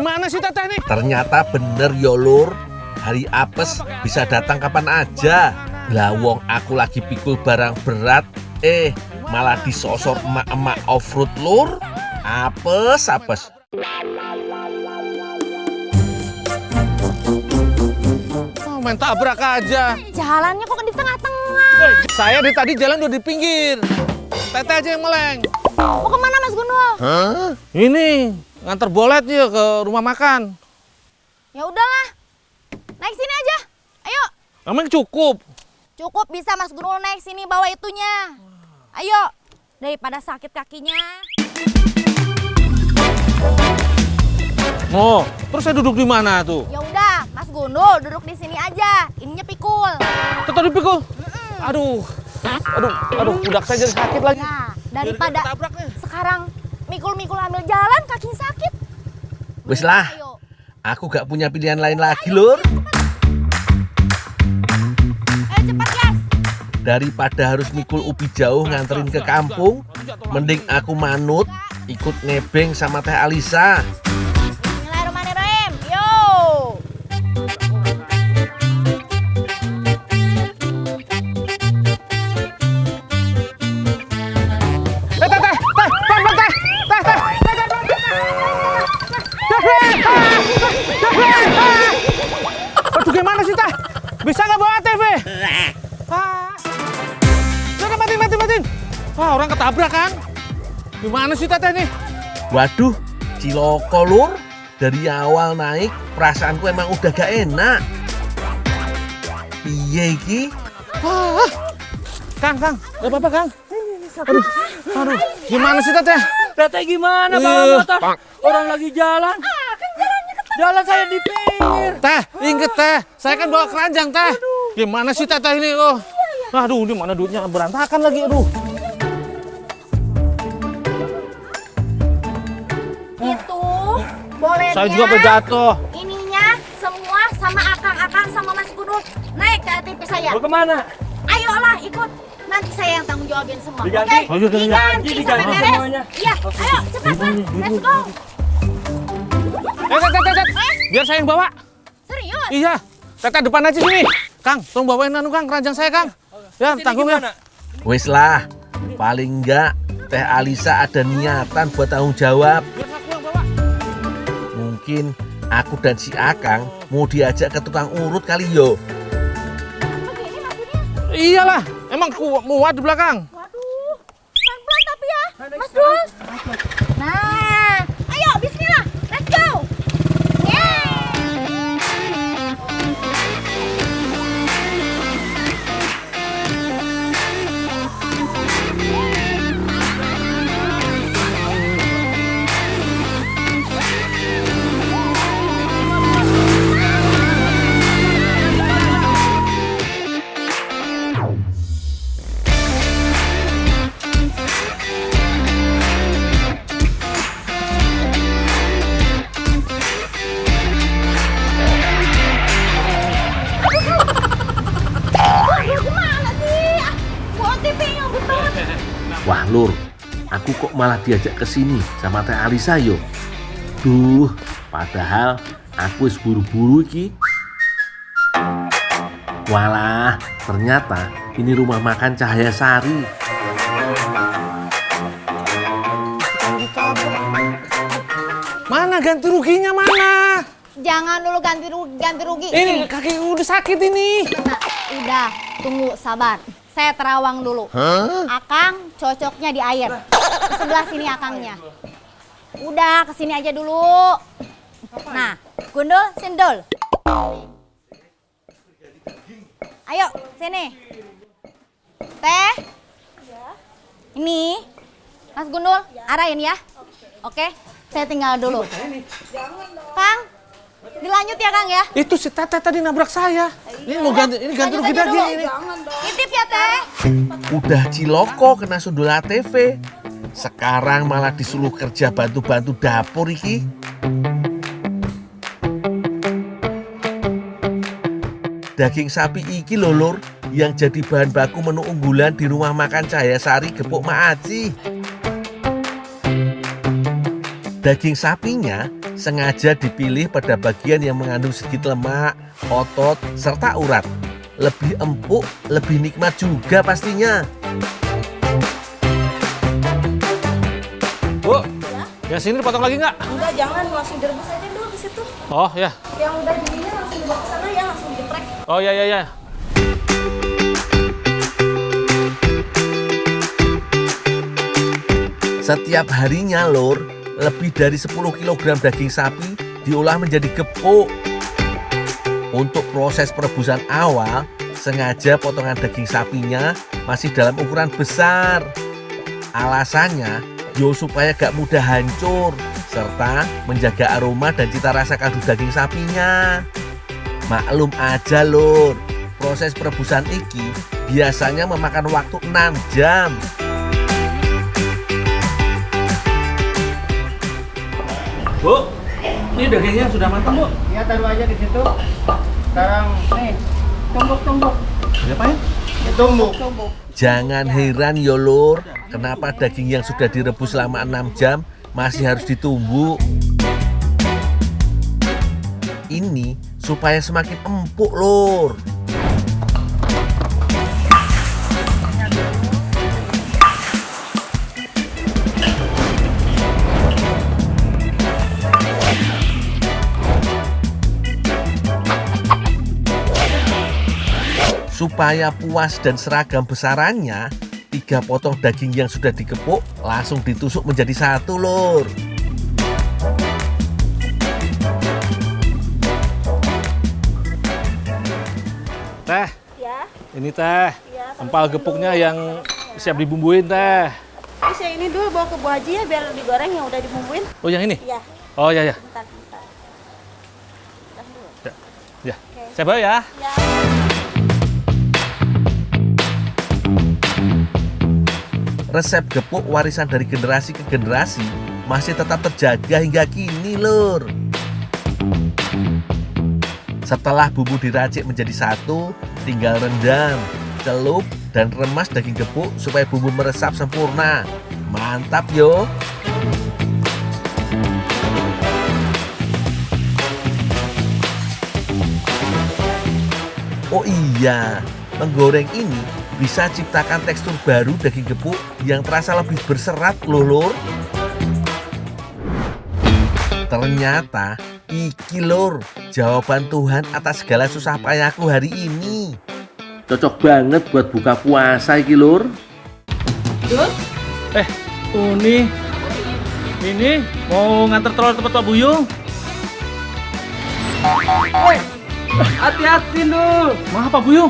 Gimana sih Teteh nih? Ternyata bener yo Lur, hari apes bisa datang kapan aja. Lawong aku lagi pikul barang berat, malah disosor emak-emak off-road Lur. Apes. Main tabrak aja. Jalannya kok di tengah-tengah. Saya dari tadi jalan udah di pinggir. Teteh aja yang meleng. Mau kemana Mas Gundul? Ini nganter bolet ya ke rumah makan. Ya udahlah, naik sini aja. Ayo. Emang cukup? Cukup bisa Mas Gundul naik sini bawa itunya. Ayo, daripada sakit kakinya. Oh, terus saya duduk di mana tuh? Ya udah, Mas Gundul duduk di sini aja. Ininya pikul. Tetap dipikul. Aduh, udah saya jadi sakit lagi. Nah, daripada sekarang mikul-mikul ambil jalan kakinya sakit. Wis lah, Ayo. aku gak punya pilihan lain lagi Lur. Ayo cepat guys. Daripada harus mikul ubi jauh nganterin ke kampung, mending aku manut ikut nebeng sama Teh Alisa. Bismillahirrahmanirrahim. Yo. Aduh, gimana sih Teh? Bisa nggak bawa TV? Udah matiin. Orang ketabrak kan? Gimana sih Teteh nih? Waduh, ciloko Lur. Dari awal naik, perasaanku emang udah gak enak. Piye iki? Kang, gak apa-apa Kang. Aduh, gimana sih Teteh? Teteh gimana bawa motor? Orang lagi jalan. Jalan saya di pinggir. Teh, inget Teh, saya kan bawa keranjang Teh. Gimana sih Teteh ini? Aduh, ini mana duitnya berantakan lagi, aduh. Itu bolehnya. Saya juga berjatuh. Ininya semua sama akang-akang sama Mas Gundul naik ke ATV saya. Mau kemana? Ayolah ikut. Nanti saya yang tanggung jawabin semua. Diganti? Oke? Oh, iya, Diganti sampai diganti beres. semuanya. Iya, ayo cepat lah. Let's go. Teteh, biar saya yang bawa. Serius? Iya, Teteh depan aja sini. Kang, tolong bawain Kang, keranjang saya Kang. Ya, Sini tanggung ya. gimana? Wis lah, paling enggak Teh Alisa ada niatan buat tanggung jawab. Biar aku yang bawa. Mungkin aku dan si Akang mau diajak ke tukang urut kali yo. Begini maksudnya? Iyalah, emang muat di belakang. Waduh, pelan-pelan tapi ya, Mas Dul. Nah, ayo bismillah, let's go. Yeay. Gimana sih? Bawa TV-nya betul. Wah Lur, aku kok malah diajak ke sini sama Teh Alisa yo. Duh, padahal aku wis buru-buru iki. Walah, ternyata ini rumah makan Cahaya Sari. Mana ganti ruginya mana? Jangan dulu ganti rugi. Ini kaki udah sakit ini. Nah, udah, tunggu sabar. Saya terawang dulu. Akang cocoknya di air. Ke sebelah sini akangnya. Udah, kesini aja dulu. Nah, Gundul, Sindul. Ayo, sini. Teh. Ini. Mas Gundul, arahin ya. Oke, saya tinggal dulu. Kang, dilanjut ya Kang ya. Itu si Teteh tadi nabrak saya. Ini mau ganti rugi Lanjut aja daging dulu. ini. Titip ya Teh. Udah ciloko kena sundul ATV. Sekarang malah disuruh kerja bantu-bantu dapur iki. Daging sapi iki lho Lur, yang jadi bahan baku menu unggulan di rumah makan Cahaya Sari Gepuk Mak Aci. Daging sapinya sengaja dipilih pada bagian yang mengandung sedikit lemak, otot, serta urat. Lebih empuk, lebih nikmat juga pastinya. Bu, yang sini dipotong lagi nggak? Enggak, jangan, langsung direbus aja dulu di situ. Oh ya, Yang udah dingin langsung dibawa ke sana ya, langsung digeprek. oh ya ya ya. Setiap harinya lur, lebih dari 10 kg daging sapi diolah menjadi gepuk. Untuk proses perebusan awal, sengaja potongan daging sapinya masih dalam ukuran besar. Alasannya, supaya gak mudah hancur, serta menjaga aroma dan cita rasa kaldu daging sapinya. Maklum aja lur, proses perebusan iki biasanya memakan waktu 6 jam. Bu, ini dagingnya sudah matang, Bu. Ya taruh aja di situ. Sekarang nih, Tumbuk. diapain? Ditumbuk. Jangan heran ya lur, kenapa daging yang sudah direbus selama 6 jam masih harus ditumbuk. Ini supaya semakin empuk lur. Supaya puas dan seragam besarannya, 3 potong daging yang sudah dikepuk langsung ditusuk menjadi satu lur. Teh, Ya, ini teh. ya. Empal gepuknya yang siap dibumbuin teh. Terus yang ini dulu bawa ke Bu Haji ya, biar digoreng yang udah dibumbuin. Oh yang ini? Iya, Oh ya ya. bentar. Ya. Saya bawa ya. Ya. Resep gepuk warisan dari generasi ke generasi masih tetap terjaga hingga kini lur. Setelah bumbu diracik menjadi satu, tinggal rendam, celup, dan remas daging gepuk supaya bumbu meresap sempurna. Mantap yo! Oh iya, menggoreng ini bisa ciptakan tekstur baru daging gepuk yang terasa lebih berserat loh lur. Ternyata iki lur, jawaban Tuhan atas segala susah payahku hari ini. Cocok banget buat buka puasa iki lur. Uni. Ini mau nganter telur tempat Pak Buyung. Hati-hati, Dul. Maaf Pak Buyung.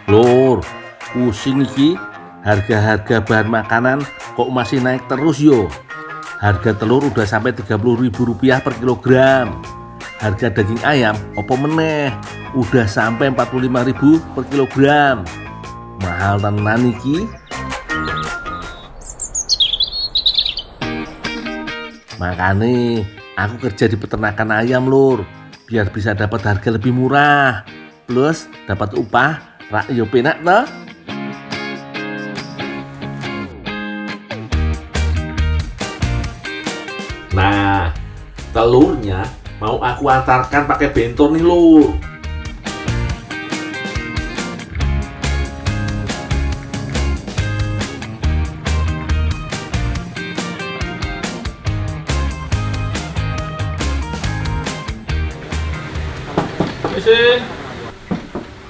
Lur, pusing iki. Harga-harga bahan makanan kok masih naik terus yo. Harga telur udah sampai Rp30.000 per kilogram. Harga daging ayam opo meneh udah sampai Rp45.000 per kilogram. Mahal tenan iki. Makanya aku kerja di peternakan ayam lur, biar bisa dapat harga lebih murah. Plus dapat upah rak yo penak toh. Nah, telurnya mau aku antarkan pakai bento nih lur.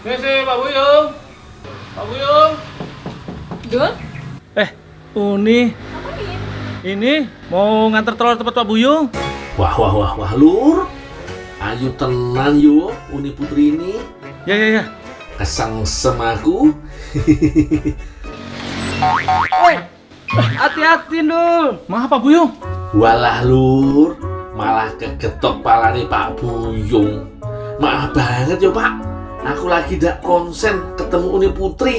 Misi Pak Buyung. Pak Buyung. Dul? Uni. Ini mau nganter telur tempat Pak Buyung. Wah lur. Ayo tenan yo Uni Putri ini. Ya. Kesengsem aku. Hati-hati, Dul. Maaf Pak Buyung. Walah lur, malah kegetok palane Pak Buyung. Maaf banget yo Pak, aku lagi gak konsen ketemu Uni Putri.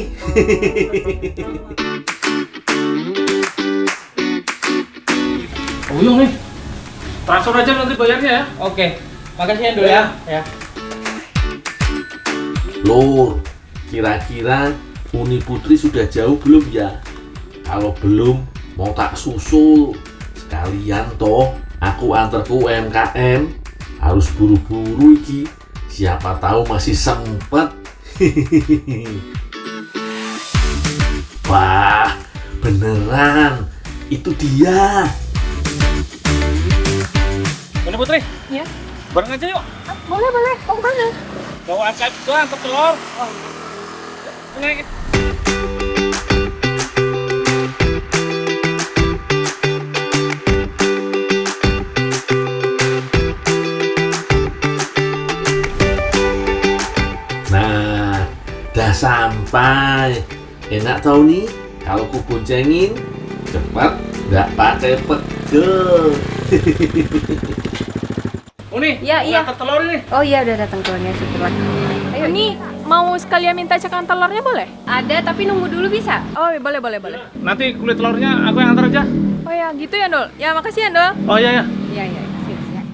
Pak Buyung nih. Transfer aja nanti bayarnya ya. Oke. Makasih ya, Dul ya. Ya. Lur, kira-kira Uni Putri sudah jauh belum ya? Kalau belum, mau tak susul. Sekalian toh, aku antar ke UMKM. Harus buru-buru iki. Siapa tahu masih sempet. Wah, beneran. Itu dia. Uni Putri, Ya. bareng aja yuk. Boleh, boleh. Mau kemana? Bawa angkat doang ke telur. Ini. Nah, udah sampai. Enak tau nih, kalau ku boncengin, cepat, nggak pakai pegel. Uni, Ya, iya. angkat telur ini. Oh iya, udah datang tuannya syukurlah. Ayo. Ini mau sekalian minta cekan telurnya boleh? Ada, tapi nunggu dulu bisa? Oh boleh boleh boleh. Nanti kulit telurnya aku yang antar aja. Oh ya gitu ya Dol. Ya makasih ya Dol. Oh iya ya. Iya, iya. Siap.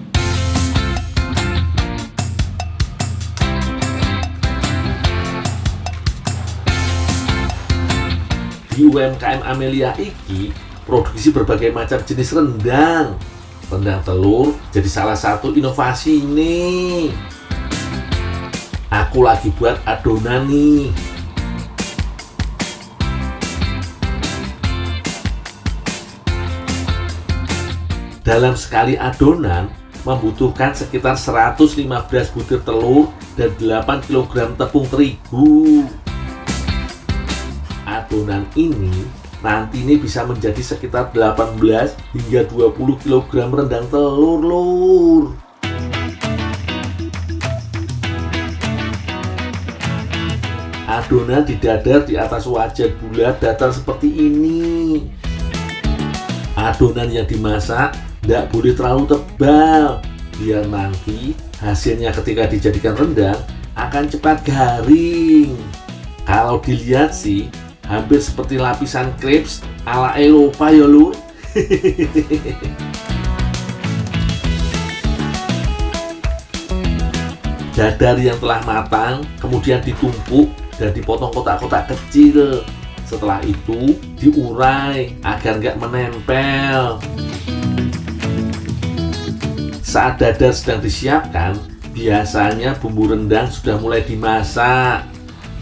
Di UMKM Amelia iki produksi berbagai macam jenis rendang. Rendang telur jadi salah satu inovasi nih. Aku lagi buat adonan nih. Dalam sekali adonan membutuhkan sekitar 115 butir telur dan 8 kg tepung terigu. Adonan ini nanti ini bisa menjadi sekitar 18 hingga 20 kg rendang telur, lur. Adonan didadar di atas wajan bulat datar seperti ini. Adonan yang dimasak tidak boleh terlalu tebal, biar nanti hasilnya ketika dijadikan rendang akan cepat garing. Kalau dilihat sih, hampir seperti lapisan crepes ala Eropa ya lur. Dadar yang telah matang kemudian ditumpuk dan dipotong kotak-kotak kecil. Setelah itu diurai agar nggak menempel. Saat dadar sedang disiapkan, biasanya bumbu rendang sudah mulai dimasak.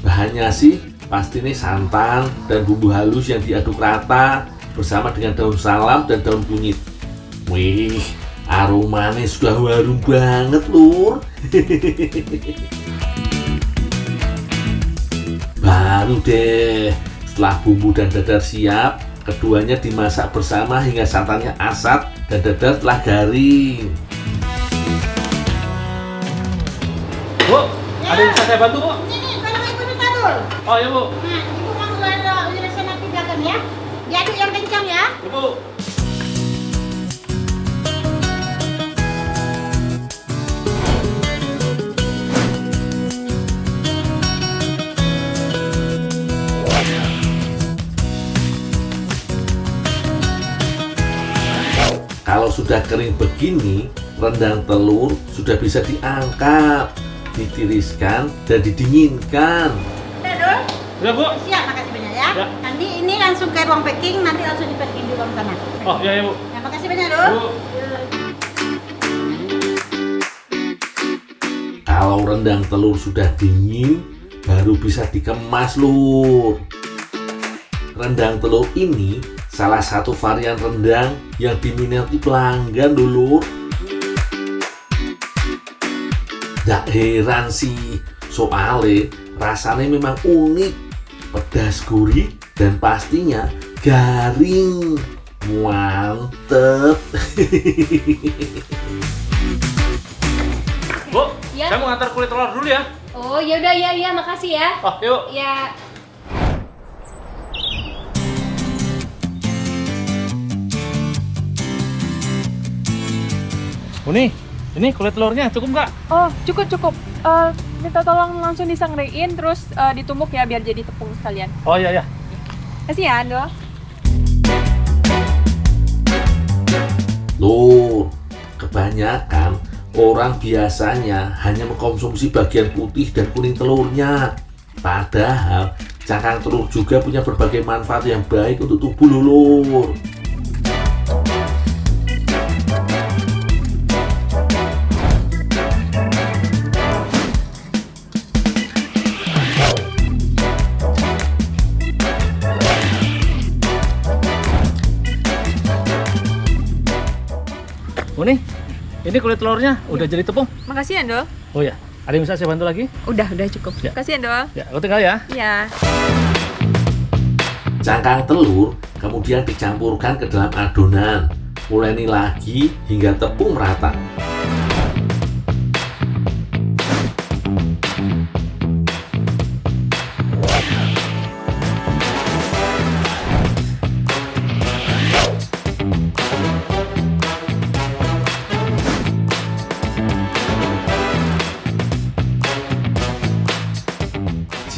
Bahannya sih pasti nih santan dan bumbu halus yang diaduk rata bersama dengan daun salam dan daun kunyit. Wih, aromanya sudah harum banget lur. Baru deh, setelah bumbu dan dadar siap, keduanya dimasak bersama hingga santannya asat dan dadar telah garing. Bu, ada yang bisa saya bantu, Bu? Ini, kalau ibu minta dulu. Oh iya, Bu. Nah, ibu kamu ada ujian nanti belakang ya. Diaduk yang kencang ya. Ibu. Kalau sudah kering begini, rendang telur sudah bisa diangkat, ditiriskan dan didinginkan. Udah dulu. Ya, Bu. Siap, makasih banyak ya. Ya. Nanti ini langsung ke ruang packing, nanti langsung di packing di ruang sana. Oh iya, ya, Bu. Ya, makasih banyak dulu. Bu. Kalau rendang telur sudah dingin, baru bisa dikemas lur. Rendang telur ini salah satu varian rendang yang diminati pelanggan dulu. Nggak heran sih, soalnya rasanya memang unik, pedas gurih dan pastinya garing. Mantep. Bu, Ya. saya mau ngantar kulit telur dulu ya. Oh, ya udah ya, makasih ya. Oh, yuk. Ya. Uni, ini kulit telurnya cukup nggak? Oh cukup cukup. Minta tolong langsung disangrein terus ditumbuk ya biar jadi tepung sekalian. Oh iya, ya. Kasih ya Dol. Loh, kebanyakan Orang biasanya hanya mengkonsumsi bagian putih dan kuning telurnya. Padahal cangkang telur juga punya berbagai manfaat yang baik untuk tubuh loh, Lur. Nih, ini kulit telurnya udah jadi tepung. Makasih ya, Dol. Oh ya, ada yang bisa saya bantu lagi? Udah cukup. Ya. Makasih ya, Dol. Ya, aku tinggal ya. Iya. Cangkang telur kemudian dicampurkan ke dalam adonan. Uleni lagi hingga tepung merata.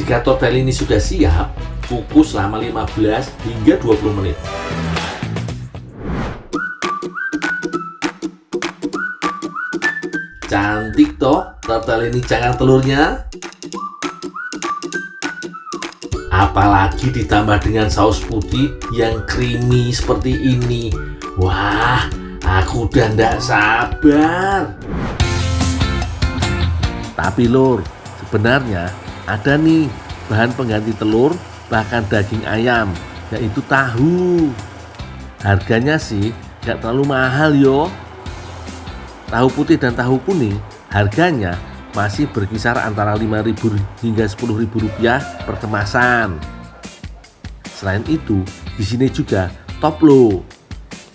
Jika tortellini sudah siap, kukus selama 15 hingga 20 menit. Cantik toh tortellini cangkang telurnya? Apalagi ditambah dengan saus putih yang creamy seperti ini. Wah, aku udah ndak sabar. Tapi Lur, sebenarnya ada nih bahan pengganti telur bahkan daging ayam, yaitu tahu. Harganya sih gak terlalu mahal yo. Tahu putih dan tahu kuning harganya masih berkisar antara 5.000 hingga 10.000 rupiah per kemasan. Selain itu, di sini juga top loh.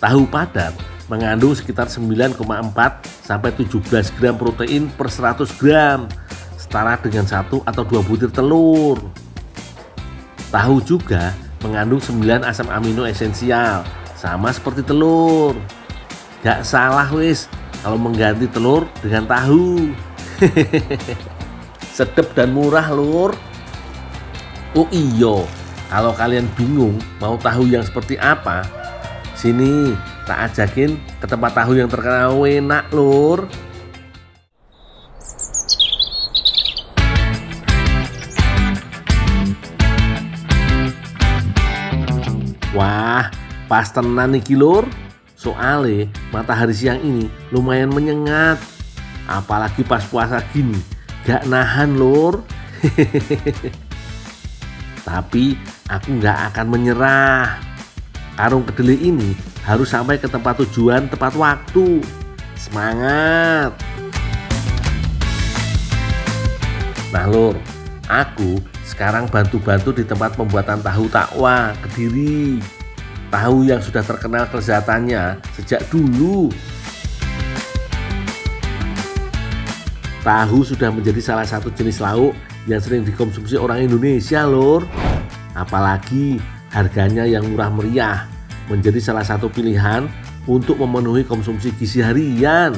Tahu padat mengandung sekitar 9,4 sampai 17 gram protein per 100 gram. Setara dengan 1 atau 2 butir telur. Tahu juga mengandung 9 asam amino esensial, sama seperti telur. Gak salah wis kalau mengganti telur dengan tahu. Sedep dan murah, Lur. Oh iyo, kalau kalian bingung mau tahu yang seperti apa, sini tak ajakin ke tempat tahu yang terkenal enak, Lur. Wah, pas tenan nih Lur. Soale matahari siang ini lumayan menyengat. Apalagi pas puasa gini, gak nahan Lur. Tapi aku gak akan menyerah. Karung kedelai ini harus sampai ke tempat tujuan tepat waktu. Semangat. Nah Lur, aku sekarang bantu-bantu di tempat pembuatan tahu takwa Kediri. Tahu yang sudah terkenal kelezatannya sejak dulu. Tahu sudah menjadi salah satu jenis lauk yang sering dikonsumsi orang Indonesia, Lur. Apalagi harganya yang murah meriah, menjadi salah satu pilihan untuk memenuhi konsumsi gizi harian.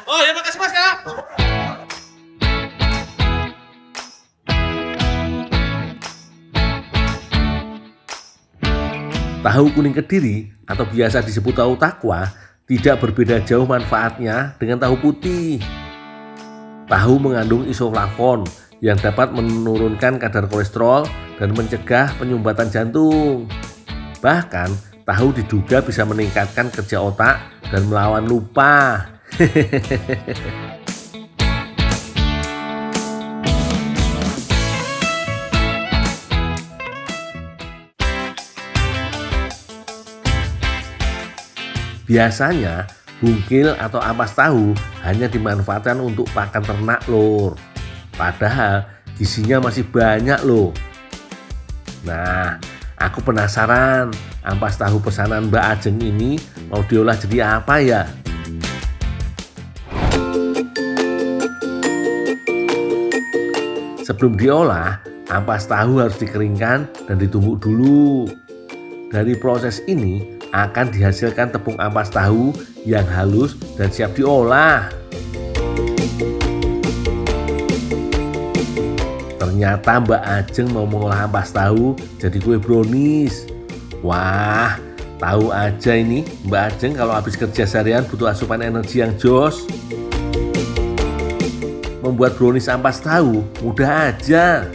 Oh ya, makasih Mas ya. Tahu kuning Kediri atau biasa disebut tahu takwa tidak berbeda jauh manfaatnya dengan tahu putih. Tahu mengandung isoflavon yang dapat menurunkan kadar kolesterol dan mencegah penyumbatan jantung. Bahkan tahu diduga bisa meningkatkan kerja otak dan melawan lupa. Biasanya bungkil atau ampas tahu hanya dimanfaatkan untuk pakan ternak, Lur. Padahal gizinya masih banyak loh. Nah, aku penasaran ampas tahu pesanan Mbak Ajeng ini mau diolah jadi apa ya? Sebelum diolah, ampas tahu harus dikeringkan dan ditumbuk dulu. Dari proses ini akan dihasilkan tepung ampas tahu yang halus dan siap diolah. Ternyata Mbak Ajeng mau mengolah ampas tahu jadi kue brownies. Wah, tahu aja ini Mbak Ajeng kalau habis kerja seharian butuh asupan energi yang jos. Membuat brownies ampas tahu mudah aja.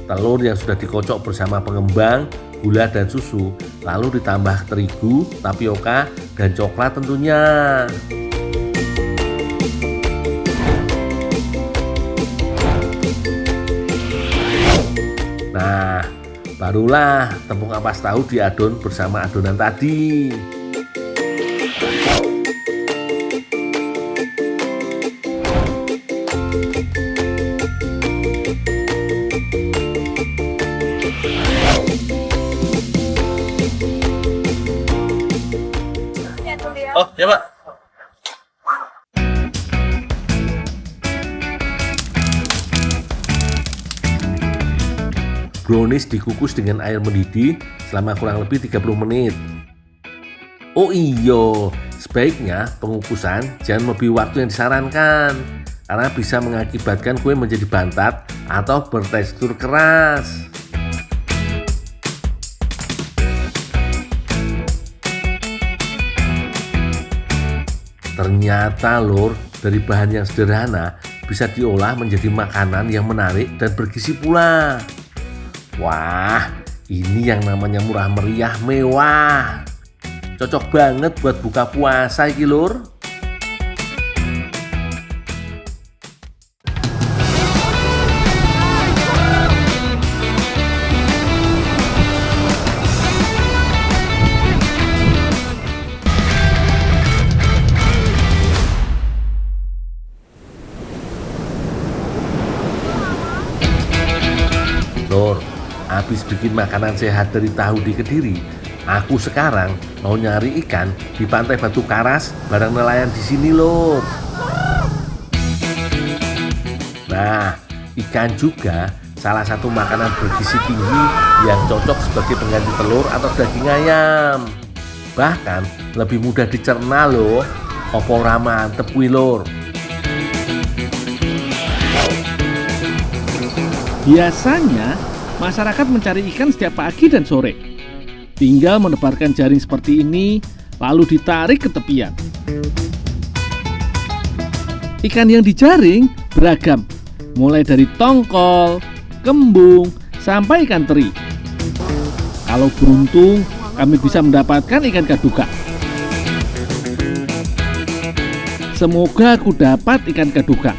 Telur yang sudah dikocok bersama pengembang, gula dan susu, lalu ditambah terigu, tapioka, dan coklat tentunya. Nah, barulah tepung ampas tahu diadon bersama adonan tadi. Oh, ya Pak. Brownies dikukus dengan air mendidih selama kurang lebih 30 menit. Oh iya, sebaiknya pengukusan jangan melebihi waktu yang disarankan karena bisa mengakibatkan kue menjadi bantat atau bertekstur keras. Ternyata lur, dari bahan yang sederhana bisa diolah menjadi makanan yang menarik dan bergizi pula. Wah, ini yang namanya murah meriah mewah. Cocok banget buat buka puasa iki lur. Lur, habis bikin makanan sehat dari tahu di Kediri, aku sekarang mau nyari ikan di pantai Batu Karas bareng nelayan di sini lur. Nah, ikan juga salah satu makanan bergizi tinggi yang cocok sebagai pengganti telur atau daging ayam. Bahkan lebih mudah dicerna loh. Opo ora mantep kuwi lur. Biasanya, masyarakat mencari ikan setiap pagi dan sore. Tinggal menebarkan jaring seperti ini, lalu ditarik ke tepian. Ikan yang dijaring beragam, mulai dari tongkol, kembung, sampai ikan teri. Kalau beruntung, kami bisa mendapatkan ikan kaduka. Semoga aku dapat ikan kaduka.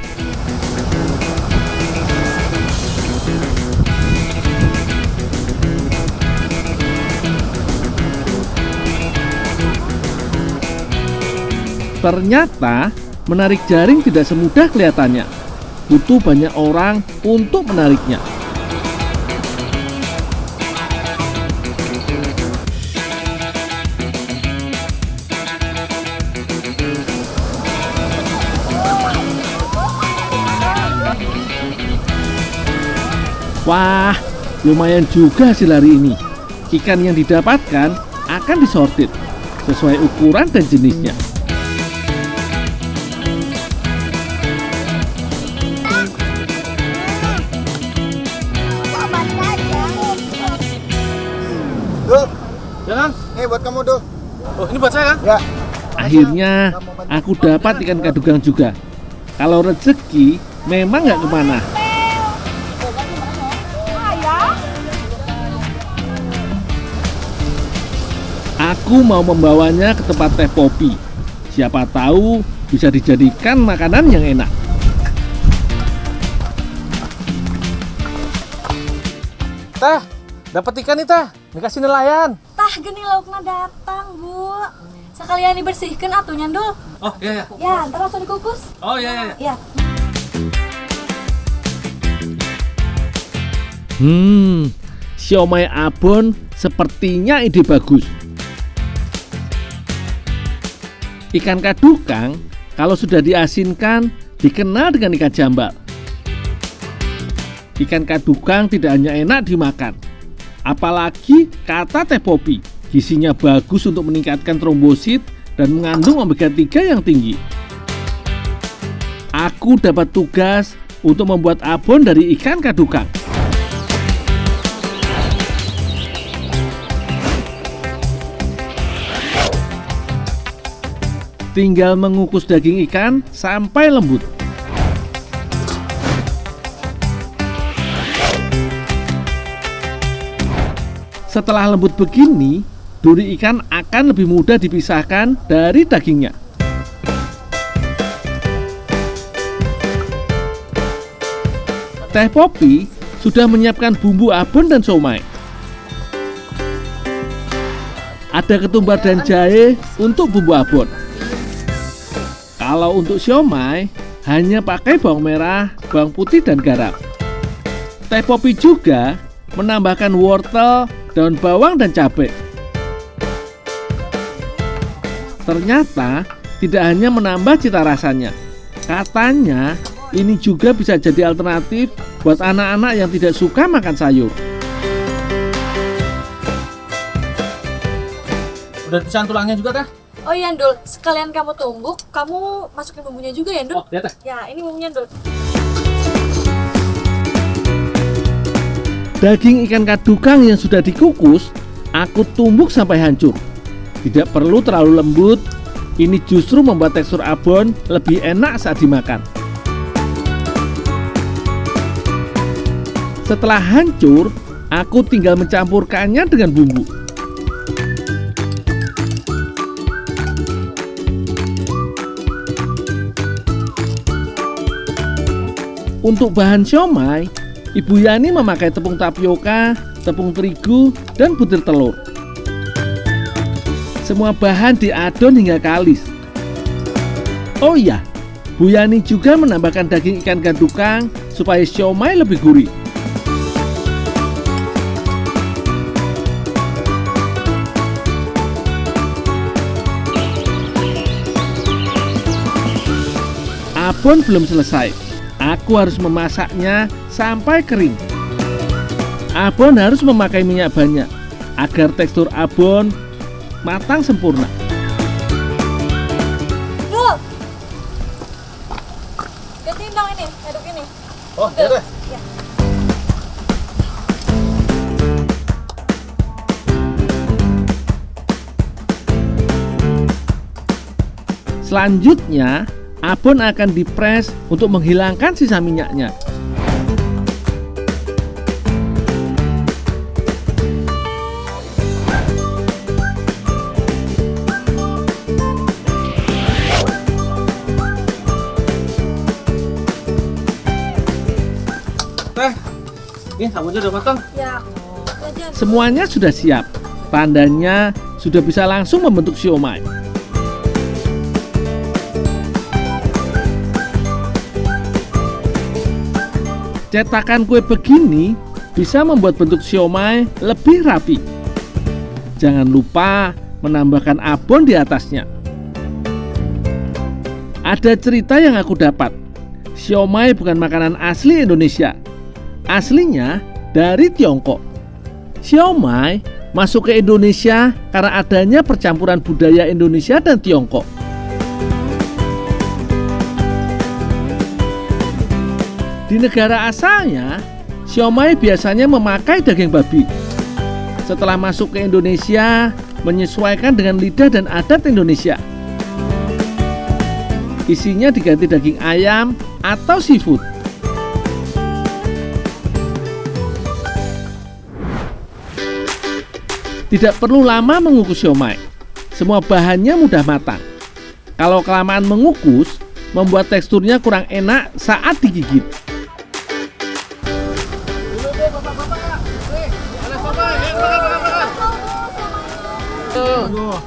Ternyata menarik jaring tidak semudah kelihatannya. Butuh banyak orang untuk menariknya. Wah, lumayan juga hasil hari ini. Ikan yang didapatkan akan disortir sesuai ukuran dan jenisnya. Ya Kang, ini buat kamu tuh. Oh, ini buat saya Kang? Ya. Akhirnya aku dapat ikan kadugang juga. Kalau rezeki memang nggak kemana. Aku mau membawanya ke tempat teh Popi. Siapa tahu bisa dijadikan makanan yang enak. Teh, dapat ikan nih Teh. Dikasih nelayan. Tah geni lauknya datang, Bu. Sekalian dibersihkan atunya dul. Oh, iya ya. Ya, ntar langsung dikukus. Oh, iya. Ya. Siomay abon sepertinya ide bagus. Ikan kadukang kalau sudah diasinkan dikenal dengan ikan jambal. Ikan kadukang tidak hanya enak dimakan, apalagi kata teh Popi, gizinya bagus untuk meningkatkan trombosit dan mengandung omega 3 yang tinggi. Aku dapat tugas untuk membuat abon dari ikan kadukang. Tinggal mengukus daging ikan sampai lembut. Setelah lembut begini, duri ikan akan lebih mudah dipisahkan dari dagingnya. Teh Popi sudah menyiapkan bumbu abon dan siomay. Ada ketumbar dan jahe untuk bumbu abon. Kalau untuk siomay, hanya pakai bawang merah, bawang putih, dan garam. Teh Popi juga menambahkan wortel, daun bawang, dan cabai. Ternyata tidak hanya menambah cita rasanya. Katanya ini juga bisa jadi alternatif buat anak-anak yang tidak suka makan sayur. Udah pisahan tulangnya juga, Teh? Oh iya, Ndul. Sekalian kamu tumbuk, kamu masukin bumbunya juga ya, Ndul? Oh, ya, Teh. Ya, ini bumbunya, Ndul. Daging ikan kadukang yang sudah dikukus, aku tumbuk sampai hancur. Tidak perlu terlalu lembut, ini justru membuat tekstur abon lebih enak saat dimakan. Setelah hancur, aku tinggal mencampurkannya dengan bumbu. Untuk bahan siomay, Ibu Yani memakai tepung tapioka, tepung terigu, dan butir telur. Semua bahan diadon hingga kalis. Oh iya, Bu Yani juga menambahkan daging ikan kadukang supaya siomay lebih gurih. Abon belum selesai. Aku harus memasaknya sampai kering. Abon harus memakai minyak banyak agar tekstur abon matang sempurna. Ndul! Gantiin dong ini, aduk ini. Oh, ya deh. Ya. Selanjutnya, abon akan dipres untuk menghilangkan sisa minyaknya. Teh, ini abonnya udah matang. Ya. Aja. Semuanya sudah siap. Tandanya sudah bisa langsung membentuk siomay. Cetakan kue begini bisa membuat bentuk siomay lebih rapi. Jangan lupa menambahkan abon di atasnya. Ada cerita yang aku dapat. Siomay bukan makanan asli Indonesia. Aslinya dari Tiongkok. Siomay masuk ke Indonesia karena adanya percampuran budaya Indonesia dan Tiongkok. Di negara asalnya, siomay biasanya memakai daging babi. Setelah masuk ke Indonesia, menyesuaikan dengan lidah dan adat Indonesia. Isinya diganti daging ayam atau seafood. Tidak perlu lama mengukus siomay. Semua bahannya mudah matang. Kalau kelamaan mengukus, membuat teksturnya kurang enak saat digigit. Aduh,